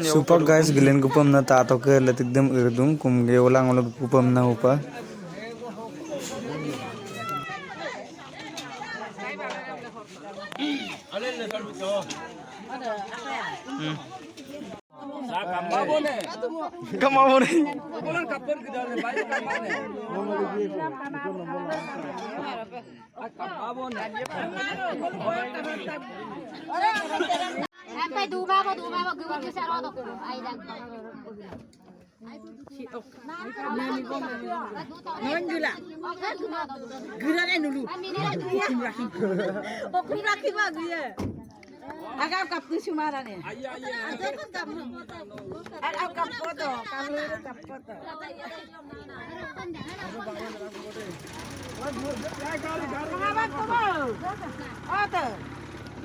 Super guys, Glenn kupam na tato ke letik dem erdung kum ge ulang ulang kupam na upa. Kamu nih? Sampai dua gue bisa rodo ayam. Nonjula. Gurane dulu. Okum rakhi bagus ya. Agak kap tu sumarane. Agak kap foto, kamu kap foto. Mengapa kamu? Oh tu.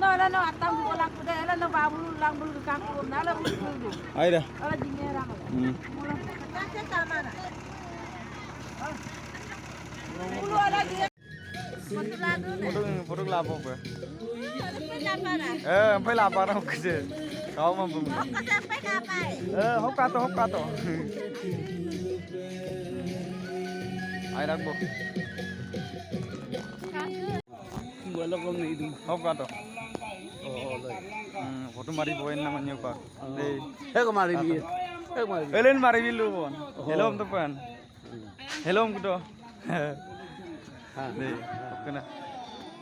No, atau pulang kuda, no babu lang bulu kampung, nala bulu. Ayo dah. Kalau jingerang. Kakek mana? Bulu ada dia. Foto lapo apa? Sampai lapar aku kerja. Kau mampu. Sampai kapan? Hok kato. Ayo dah bu. Boleh kau ni itu. Hok kato. Oh, leh. Foto mari poin namanya pak. Kemari dia. Kemari. Elen mari bilu pun. Hello tu pun. Hello kudo. Deh, kena.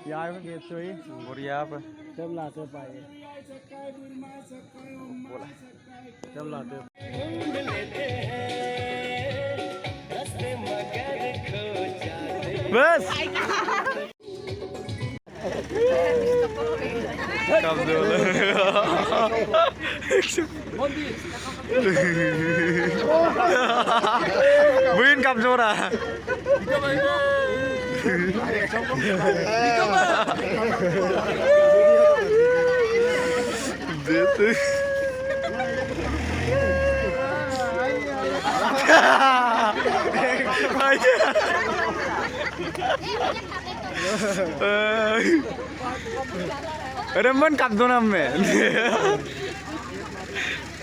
Ya, aku gitu sih. Korea apa? Sebelah terbaik. Boleh. Sebelah ter. Bas. Kam dulu. Buin kam jora. Gitu. Remban kat do nam me.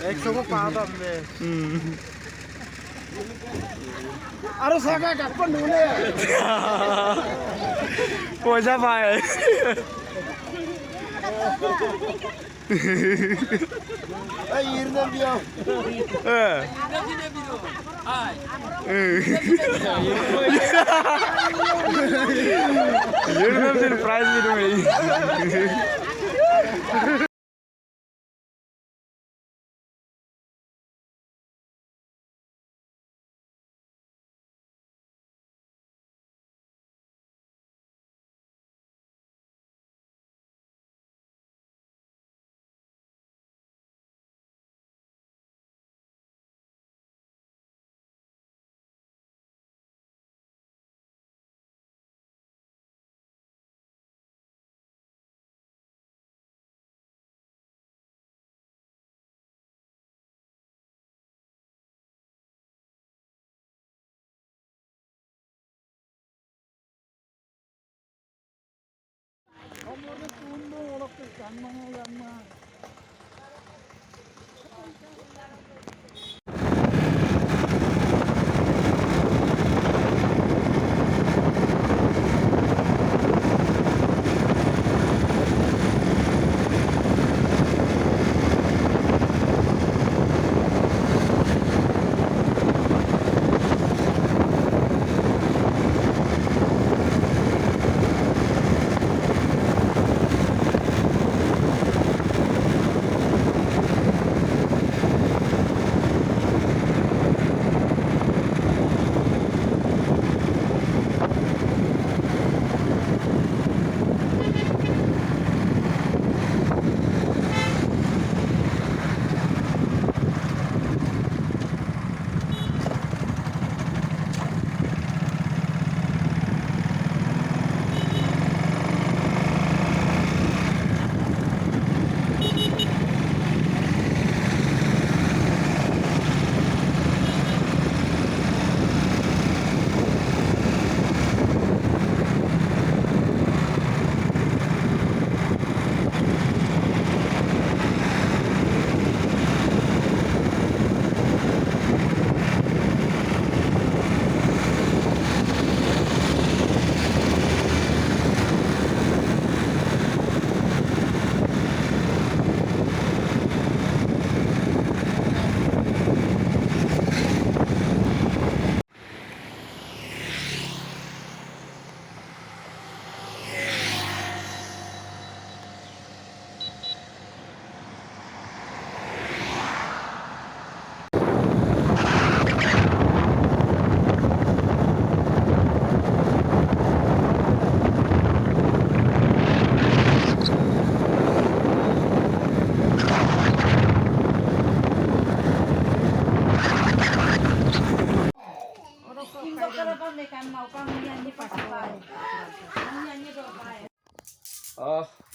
100 को पा दो हमने अरे सेका का पण ढूंढे पैसा पाए ए इरने दियो ये फिर प्राइस भी दूंगी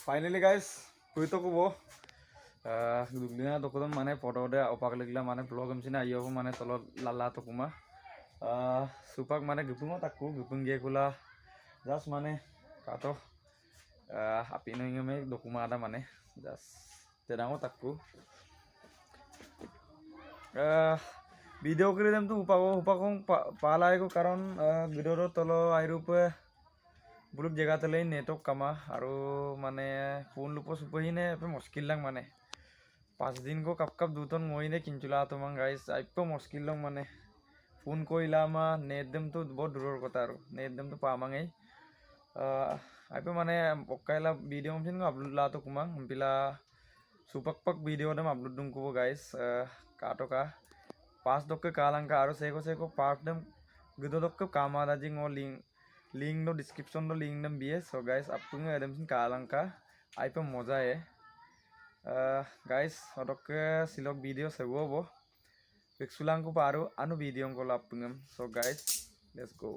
Finally guys, kuito ko bo. Duglina to kodon mane photo de opak legla mane vlog amsina ayo mane tolo lalla to kuma. Supak mane gupung takku gupung ge kula. Just mane kato api no ingame dokuma ada mane. Just tedango takku. Video kiri dem tu upakong palai ko karon video ro tolo airupe buluk jaga tele netok kama aru mane phone lupo supahine pe muskil lang mane 5 दिन को कब दूतन मोइने किंचुला तो मंग guys आइपो मुश्किल lung मने phone को इलामा नेदम तो बहुत दूर को तारो नेदम तो पामंगे आइपो मने ओकाइला वीडियो मसिन को अपलोड ला तो कुमांग पिला सुपक वीडियो दम अपलोड दुं को गाइस काटो का 5 दोक के कालंग का आरो सेको पार्ट दम गुदो दोक के कामादा जिंग ओ link no description no link दम बिए सो गाइस अपुंग एदम सिन कालंग का आइपो मजा है guys odok silok video sewo bo pixulang ko paru anu video ko lapungam so guys let's go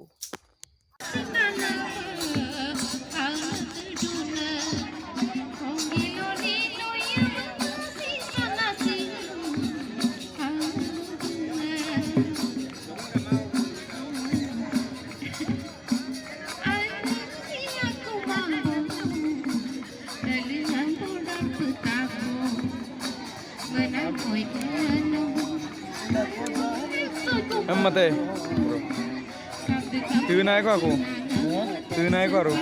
Mate. Tu naik aku. Tu naik aku.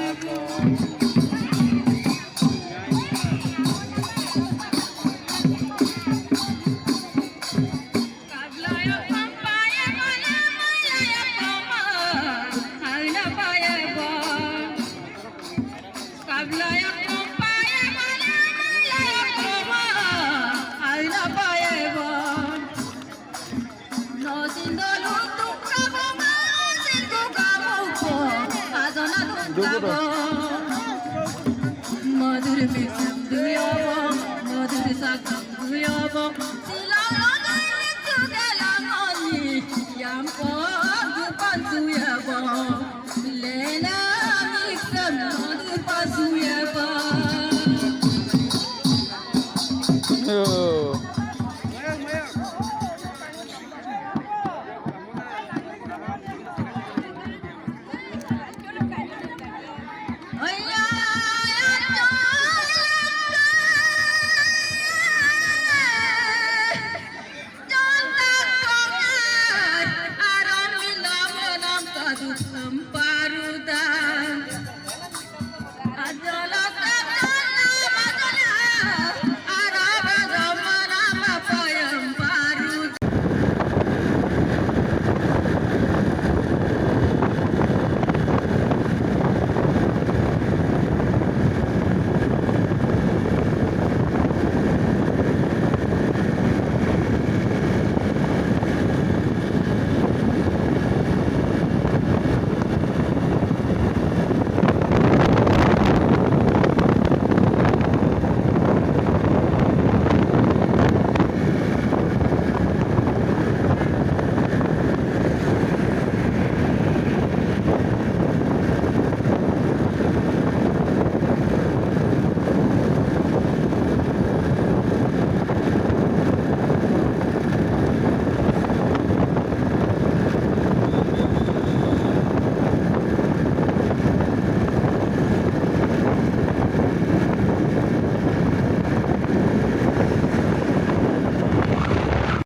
Mother,